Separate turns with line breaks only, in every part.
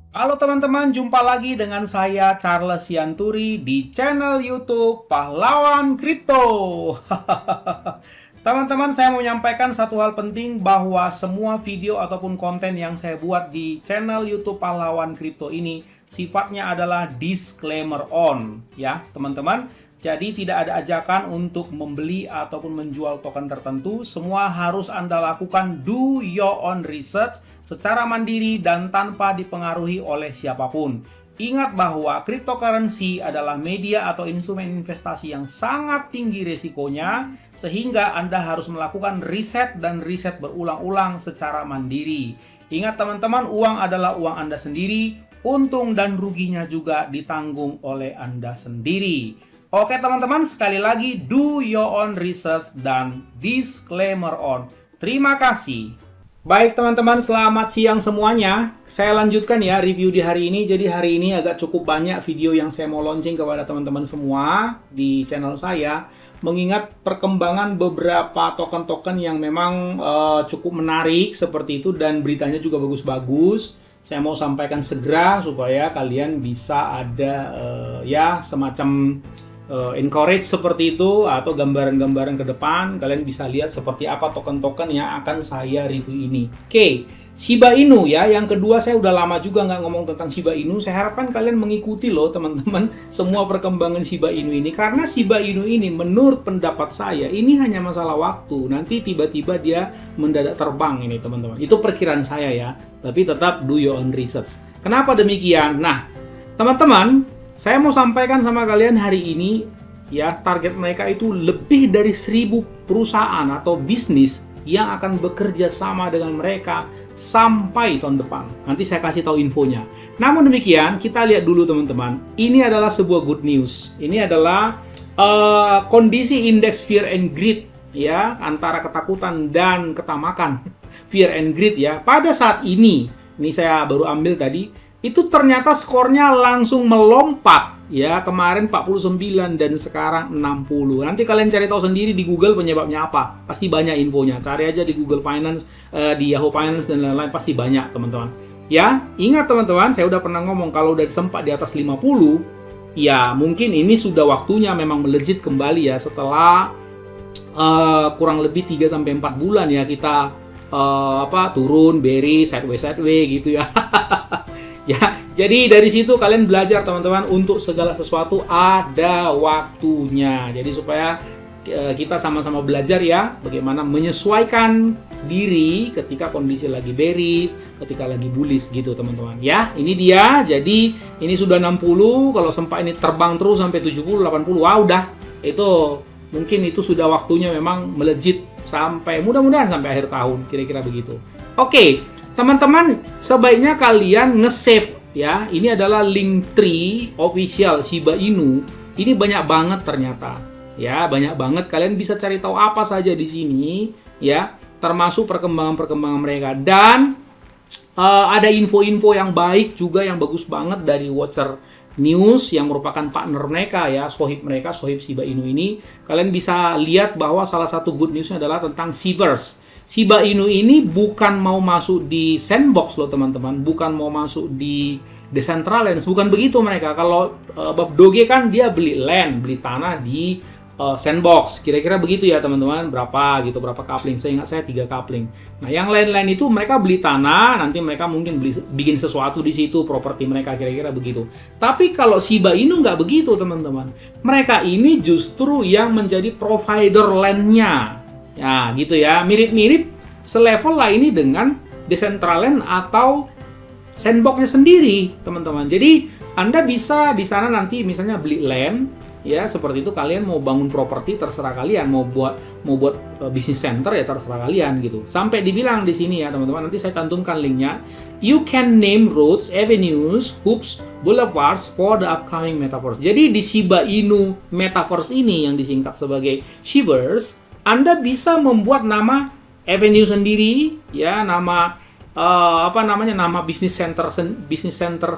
Halo teman-teman, jumpa lagi dengan saya Charles Yanturi di channel YouTube Pahlawan Kripto. Teman-teman, saya mau menyampaikan satu hal penting bahwa semua video ataupun konten yang saya buat di channel YouTube Pahlawan Kripto ini sifatnya adalah disclaimer on, ya teman-teman. Jadi tidak ada ajakan untuk membeli ataupun menjual token tertentu. Semua harus Anda lakukan do your own research secara mandiri dan tanpa dipengaruhi oleh siapapun. Ingat bahwa cryptocurrency adalah media atau instrumen investasi yang sangat tinggi risikonya, sehingga Anda harus melakukan riset dan riset berulang-ulang secara mandiri. Ingat teman-teman, uang adalah uang Anda sendiri, untung dan ruginya juga ditanggung oleh Anda sendiri. Oke teman-teman, sekali lagi do your own research dan disclaimer on. Terima kasih. Baik teman-teman, selamat siang semuanya. Saya lanjutkan ya review di hari ini. Jadi hari ini agak cukup banyak video yang saya mau launching kepada teman-teman semua di channel saya. Mengingat perkembangan beberapa token-token yang memang cukup menarik seperti itu dan beritanya juga bagus-bagus. Saya mau sampaikan segera supaya kalian bisa ada ya semacam encourage seperti itu atau gambaran-gambaran ke depan kalian bisa lihat seperti apa token-token yang akan saya review ini. Oke, Shiba Inu ya, yang kedua saya udah lama juga nggak ngomong tentang Shiba Inu. Saya harapkan kalian mengikuti loh teman-teman semua perkembangan Shiba Inu ini, karena Shiba Inu ini menurut pendapat saya ini hanya masalah waktu, nanti tiba-tiba dia mendadak terbang ini teman-teman. Itu perkiraan saya ya, tapi tetap do your own research. Kenapa demikian? Nah teman-teman, saya mau sampaikan sama kalian hari ini ya, target mereka itu lebih dari 1000 perusahaan atau bisnis yang akan bekerja sama dengan mereka sampai tahun depan. Nanti saya kasih tahu infonya. Namun demikian, kita lihat dulu teman-teman. Ini adalah sebuah good news. Ini adalah kondisi indeks fear and greed ya, antara ketakutan dan ketamakan. Fear and greed ya. Pada saat ini saya baru ambil tadi, itu ternyata skornya langsung melompat ya, kemarin 49 dan sekarang 60. Nanti kalian cari tahu sendiri di Google penyebabnya apa, pasti banyak infonya. Cari aja di Google Finance, di Yahoo Finance dan lain-lain, pasti banyak teman-teman ya. Ingat teman-teman, saya udah pernah ngomong kalau udah sempat di atas 50 ya mungkin ini sudah waktunya memang melejit kembali ya, setelah kurang lebih 3-4 bulan ya kita turun, bearish, sideways gitu ya. Ya, jadi dari situ kalian belajar teman-teman, untuk segala sesuatu ada waktunya. Jadi supaya kita sama-sama belajar ya, bagaimana menyesuaikan diri ketika kondisi lagi bearish, ketika lagi bullish gitu teman-teman. Ya, ini dia. Jadi ini sudah 60, kalau sempat ini terbang terus sampai 70, 80, wah udah. Itu mungkin itu sudah waktunya memang melejit sampai mudah-mudahan sampai akhir tahun, kira-kira begitu. Oke. Teman-teman, sebaiknya kalian nge-save ya. Ini adalah Linktree official Shiba Inu. Ini banyak banget ternyata. Ya, banyak banget. Kalian bisa cari tahu apa saja di sini ya, termasuk perkembangan-perkembangan mereka, dan ada info-info yang baik juga yang bagus banget dari Watcher News yang merupakan partner mereka ya, sohib mereka, sohib Shiba Inu ini. Kalian bisa lihat bahwa salah satu good newsnya adalah tentang Shibers. Shiba Inu ini bukan mau masuk di sandbox loh teman-teman, bukan mau masuk di Decentraland, bukan begitu mereka. Kalau Bob Doge kan dia beli land, beli tanah di sandbox, kira-kira begitu ya teman-teman. Berapa coupling? Saya ingat 3 coupling. Nah yang lain-lain itu mereka beli tanah, nanti mereka mungkin bikin sesuatu di situ, properti mereka, kira-kira begitu. Tapi kalau Shiba Inu nggak begitu teman-teman, mereka ini justru yang menjadi provider landnya. Ya, gitu ya. Mirip-mirip selevel lah ini dengan Decentraland atau sandboxnya sendiri, teman-teman. Jadi, Anda bisa di sana nanti misalnya beli land, ya, seperti itu. Kalian mau bangun properti terserah kalian, mau buat bisnis center ya terserah kalian gitu. Sampai dibilang di sini ya, teman-teman. Nanti saya cantumkan linknya. You can name roads, avenues, hoops, boulevards for the upcoming metaverse. Jadi di Shiba Inu metaverse ini yang disingkat sebagai Shibers, Anda bisa membuat nama avenue sendiri, ya, nama nama bisnis center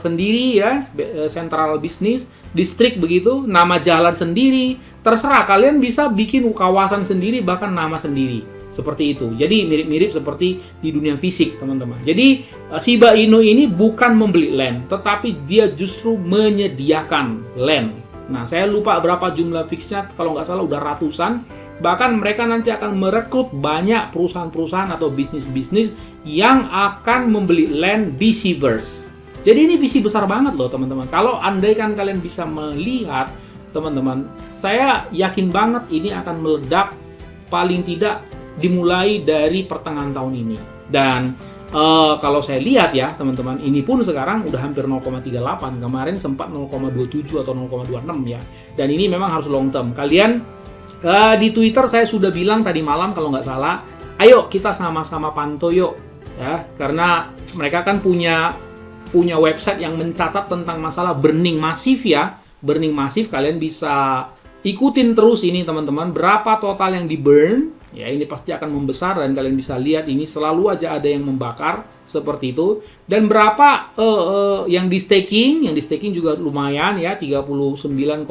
sendiri ya, central business district begitu, nama jalan sendiri, terserah kalian bisa bikin kawasan sendiri, bahkan nama sendiri. Seperti itu. Jadi mirip-mirip seperti di dunia fisik, teman-teman. Jadi Shiba Inu ini bukan membeli land, tetapi dia justru menyediakan land. Nah, saya lupa berapa jumlah fixnya, kalau nggak salah udah ratusan. Bahkan mereka nanti akan merekrut banyak perusahaan-perusahaan atau bisnis-bisnis yang akan membeli land di Shibaverse. Jadi ini visi besar banget loh, teman-teman. Kalau andaikan kalian bisa melihat, teman-teman, saya yakin banget ini akan meledak paling tidak dimulai dari pertengahan tahun ini. Dan kalau saya lihat ya teman-teman, ini pun sekarang udah hampir 0,38, kemarin sempat 0,27 atau 0,26 ya. Dan ini memang harus long term. Kalian di Twitter saya sudah bilang tadi malam kalau nggak salah, ayo kita sama-sama pantau yuk ya, karena mereka kan punya website yang mencatat tentang masalah burning masif ya. Burning masif, kalian bisa ikutin terus ini teman-teman, berapa total yang di burn ya, ini pasti akan membesar dan kalian bisa lihat ini selalu aja ada yang membakar seperti itu. Dan berapa yang di staking juga lumayan ya, 39,6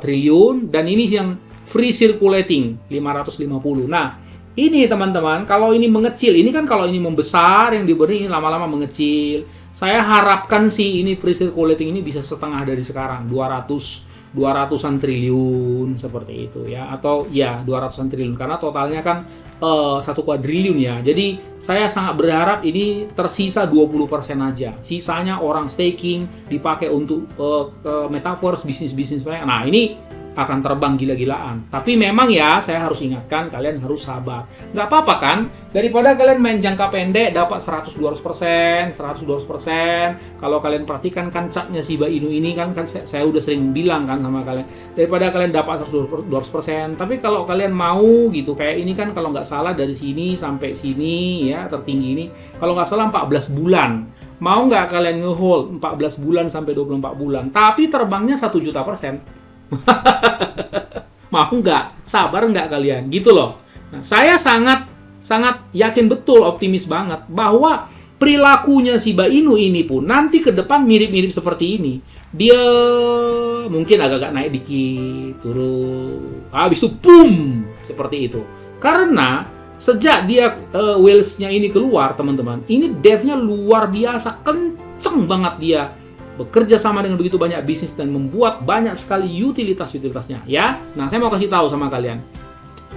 triliun, dan ini yang free circulating 550. Nah, ini teman-teman, kalau ini mengecil, ini kan kalau ini membesar yang di burn ini lama-lama mengecil. Saya harapkan sih ini free circulating ini bisa setengah dari sekarang, 200-an triliun seperti itu ya, atau ya 200-an triliun karena totalnya kan 1 kuadriliun ya. Jadi saya sangat berharap ini tersisa 20% aja. Sisanya orang staking dipakai untuk metaverse, bisnis-bisnis mereka. Nah, ini akan terbang gila-gilaan. Tapi memang ya, saya harus ingatkan, kalian harus sabar. Nggak apa-apa kan? Daripada kalian main jangka pendek, dapat 100-200%, 100-200%. Kalau kalian perhatikan kan chartnya Shiba Inu ini kan saya udah sering bilang kan sama kalian. Daripada kalian dapat 100-200%. Tapi kalau kalian mau gitu, kayak ini kan kalau nggak salah dari sini sampai sini ya, tertinggi ini. Kalau nggak salah 14 bulan. Mau nggak kalian nge-hold 14 bulan sampai 24 bulan? Tapi terbangnya 1 juta %. Mau nggak? Sabar nggak kalian? Gitu loh. Nah, saya sangat yakin betul, optimis banget bahwa perilakunya Shiba Inu ini pun nanti ke depan mirip-mirip seperti ini. Dia mungkin agak-agak naik dikit, turun, habis itu boom, seperti itu. Karena sejak dia whales-nya ini keluar, teman-teman, ini dev-nya luar biasa, kenceng banget dia bekerja sama dengan begitu banyak bisnis dan membuat banyak sekali utilitas-utilitasnya ya. Nah, saya mau kasih tahu sama kalian.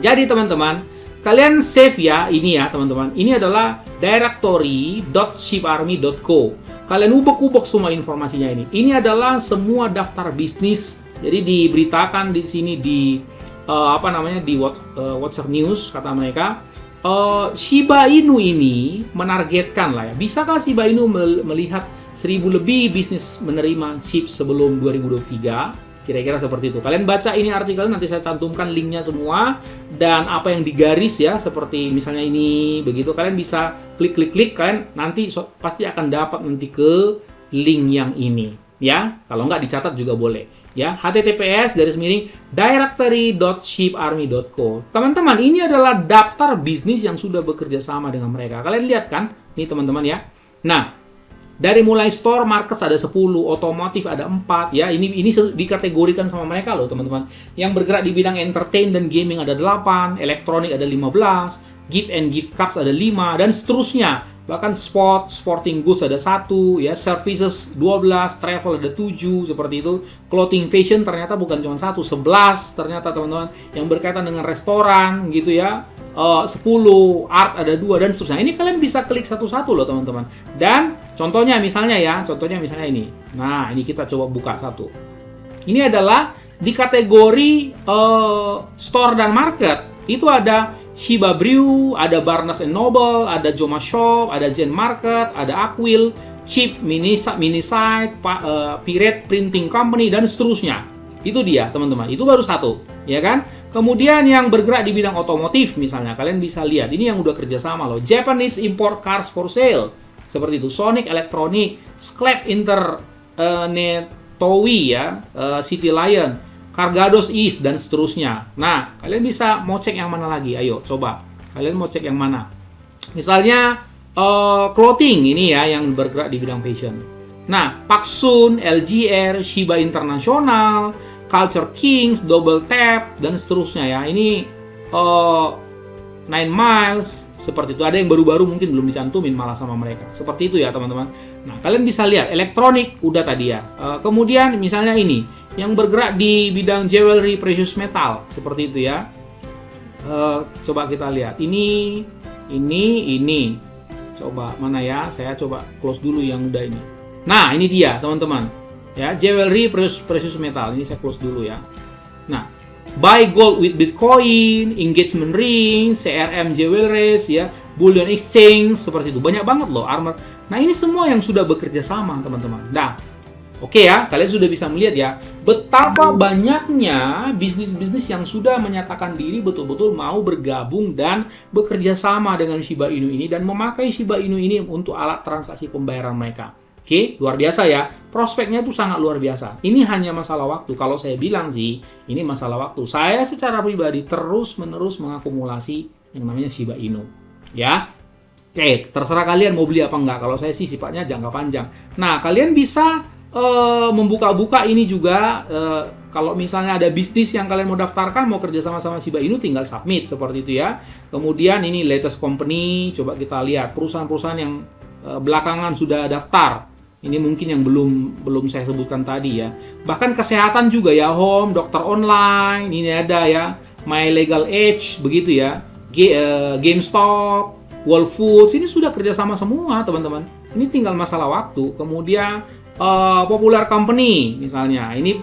Jadi teman-teman, kalian save ya ini ya teman-teman. Ini adalah directory.shibarmy.co. Kalian ubek-ubek semua informasinya ini. Ini adalah semua daftar bisnis. Jadi diberitakan di sini di di Watcher News kata mereka. Shiba Inu ini menargetkan lah ya. Bisakah Shiba Inu melihat 1000 lebih bisnis menerima SHIB sebelum 2023? Kira-kira seperti itu. Kalian baca ini artikel, nanti saya cantumkan linknya semua. Dan apa yang digaris ya, seperti misalnya ini, begitu. Kalian bisa klik, kalian nanti pasti akan dapat nanti ke link yang ini. Ya, kalau nggak dicatat juga boleh. Ya, https://directory.shibarmy.co. Teman-teman, ini adalah daftar bisnis yang sudah bekerja sama dengan mereka. Kalian lihat kan? Nih teman-teman ya. Nah, dari mulai store markets ada 10, otomotif ada 4 ya. Ini dikategorikan sama mereka loh, teman-teman. Yang bergerak di bidang entertain dan gaming ada 8, elektronik ada 15, gift and gift cards ada 5 dan seterusnya. Bahkan sporting goods ada 1 ya, services 12, travel ada 7 seperti itu. Clothing fashion ternyata bukan cuma 1, 11 ternyata teman-teman yang berkaitan dengan restoran gitu ya. 10, art ada 2 dan seterusnya. Ini kalian bisa klik satu-satu loh teman-teman. Dan contohnya misalnya ini. Nah, ini kita coba buka satu. Ini adalah di kategori store dan market. Itu ada Shiba Brew, ada Barnes & Noble, ada Joma Shop, ada Zen Market, ada Aquil, Chip, Minisite, Pirate Printing Company dan seterusnya. Itu dia teman-teman. Itu baru satu, ya kan? Kemudian yang bergerak di bidang otomotif misalnya, kalian bisa lihat ini yang udah kerjasama loh. Japanese Import Cars for Sale, seperti itu. Sonic Electronic, Sclap Toei ya, City Lion, Cargados East dan seterusnya. Nah, kalian bisa mau cek yang mana lagi? Ayo coba. Kalian mau cek yang mana? Misalnya clothing ini ya yang bergerak di bidang fashion. Nah, Paksun, LGR, Shiba International, Culture Kings, Double Tap dan seterusnya ya. Ini 9 Miles, seperti itu. Ada yang baru-baru mungkin belum dicantumin malah sama mereka. Seperti itu ya teman-teman. Nah, kalian bisa lihat elektronik udah tadi ya. Kemudian misalnya ini yang bergerak di bidang jewelry, precious metal, seperti itu ya. Coba kita lihat. Ini. Coba mana ya? Saya coba close dulu yang udah ini. Nah, ini dia teman-teman. Ya, jewelry, precious metal. Ini saya close dulu ya. Nah, buy gold with Bitcoin, engagement ring, CRM jewelries, ya, bullion exchange, seperti itu. Banyak banget loh armor. Nah, ini semua yang sudah bekerja sama, teman-teman. Nah, oke ya, kalian sudah bisa melihat ya, betapa banyaknya bisnis-bisnis yang sudah menyatakan diri betul-betul mau bergabung dan bekerja sama dengan Shiba Inu ini dan memakai Shiba Inu ini untuk alat transaksi pembayaran mereka. Oke, luar biasa ya. Prospeknya itu sangat luar biasa. Ini hanya masalah waktu. Kalau saya bilang sih, ini masalah waktu. Saya secara pribadi terus-menerus mengakumulasi yang namanya Shiba Inu. Ya. Oke, terserah kalian mau beli apa enggak. Kalau saya sih sifatnya jangka panjang. Nah, kalian bisa membuka-buka ini juga. Kalau misalnya ada bisnis yang kalian mau daftarkan, mau kerja sama-sama Shiba Inu, tinggal submit seperti itu ya. Kemudian ini latest company. Coba kita lihat perusahaan-perusahaan yang belakangan sudah daftar. Ini mungkin yang belum saya sebutkan tadi ya. Bahkan kesehatan juga ya, Home, dokter online, ini ada ya, My Legal Age, begitu ya. GameStop, Whole Foods, ini sudah kerjasama semua teman-teman. Ini tinggal masalah waktu. Kemudian Popular Company misalnya, ini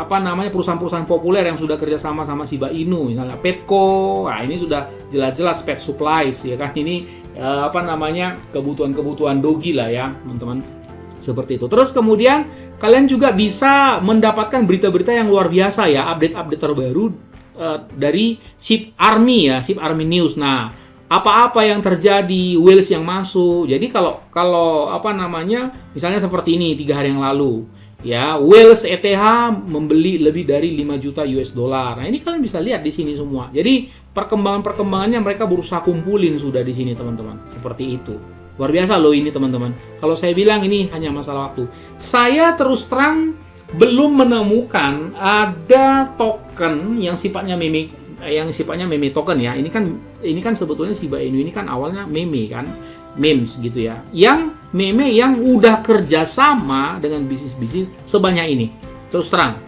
perusahaan-perusahaan populer yang sudah kerjasama sama Shiba Inu, misalnya Petco. Nah, ini sudah jelas-jelas Pet Supplies ya kan. Ini kebutuhan-kebutuhan dogi lah ya teman-teman, seperti itu. Terus kemudian kalian juga bisa mendapatkan berita-berita yang luar biasa ya, update-update terbaru dari Ship Army ya, Ship Army News. Nah, apa-apa yang terjadi, whales yang masuk. Jadi kalau misalnya seperti ini 3 hari yang lalu ya, Whales ETH membeli lebih dari 5 juta US dollar. Nah, ini kalian bisa lihat di sini semua. Jadi perkembangannya mereka berusaha kumpulin sudah di sini teman-teman. Seperti itu. Luar biasa loh ini teman-teman. Kalau saya bilang ini hanya masalah waktu. Saya terus terang belum menemukan ada token yang sifatnya meme token ya. Ini kan sebetulnya Shiba Inu ini kan awalnya meme kan. Memes gitu ya, yang meme yang udah kerjasama dengan bisnis-bisnis sebanyak ini. Terus terang,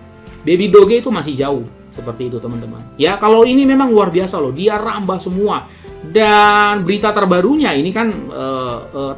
Baby Doge itu masih jauh, seperti itu teman-teman. Ya, kalau ini memang luar biasa loh, dia rambah semua. Dan berita terbarunya ini kan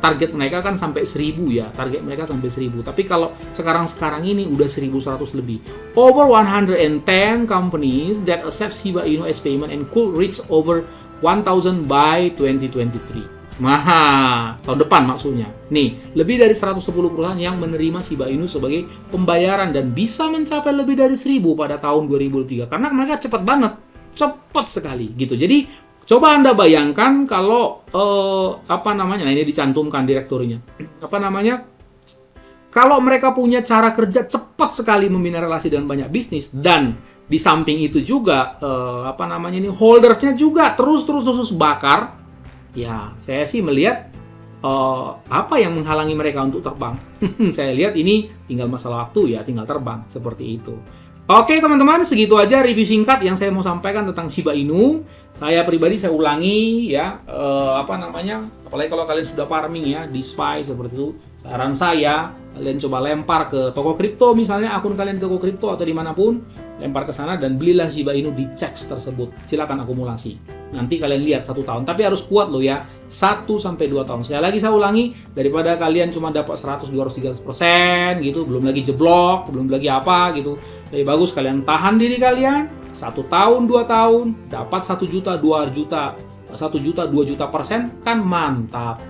target mereka kan sampai 1000 ya, target mereka sampai 1000. Tapi kalau sekarang ini udah 1100 lebih. Over 110 companies that accept Shiba Inu as payment and could reach over 1000 by 2023. Tahun depan maksudnya. Nih, lebih dari 110 perusahaan yang menerima Shiba Inu sebagai pembayaran dan bisa mencapai lebih dari 1000 pada tahun 2023. Karena mereka cepat banget, cepat sekali gitu. Jadi, coba Anda bayangkan kalau nah ini dicantumkan direkturnya. Kalau mereka punya cara kerja cepat sekali membina relasi dengan banyak bisnis dan di samping itu juga holdersnya juga terus bakar. Ya, saya sih melihat apa yang menghalangi mereka untuk terbang. Saya lihat ini tinggal masalah waktu ya, tinggal terbang seperti itu. Oke teman-teman, segitu aja review singkat yang saya mau sampaikan tentang Shiba Inu. Saya pribadi saya ulangi ya, apalagi kalau kalian sudah farming ya di SPY seperti itu. Saran saya, kalian coba lempar ke toko kripto, misalnya akun kalian di toko kripto atau dimanapun, lempar ke sana dan belilah Shiba Inu di checks tersebut. Silakan akumulasi. Nanti kalian lihat 1 tahun, tapi harus kuat loh ya, 1-2 tahun. Sekali lagi saya ulangi, daripada kalian cuma dapat 100, 200, 300% gitu, belum lagi jeblok, belum lagi apa gitu. Lebih bagus kalian tahan diri kalian, 1 tahun, 2 tahun, dapat 1 juta, 2 juta, 1 juta, 2 juta %, kan mantap.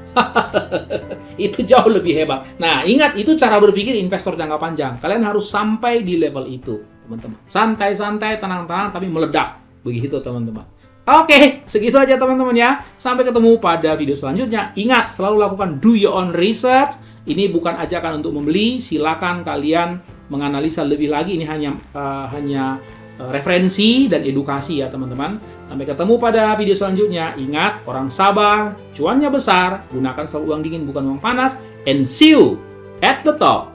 Itu jauh lebih hebat. Nah, ingat, itu cara berpikir investor jangka panjang. Kalian harus sampai di level itu, teman-teman. Santai-santai, tenang-tenang, tapi meledak. Begitu, teman-teman. Oke, segitu aja, teman-teman ya. Sampai ketemu pada video selanjutnya. Ingat, selalu lakukan do your own research. Ini bukan ajakan untuk membeli. Silakan kalian menganalisa lebih lagi. Ini hanya referensi dan edukasi ya teman-teman. Sampai ketemu pada video selanjutnya. Ingat, orang sabar, cuannya besar, gunakan selalu uang dingin bukan uang panas, and see you at the top.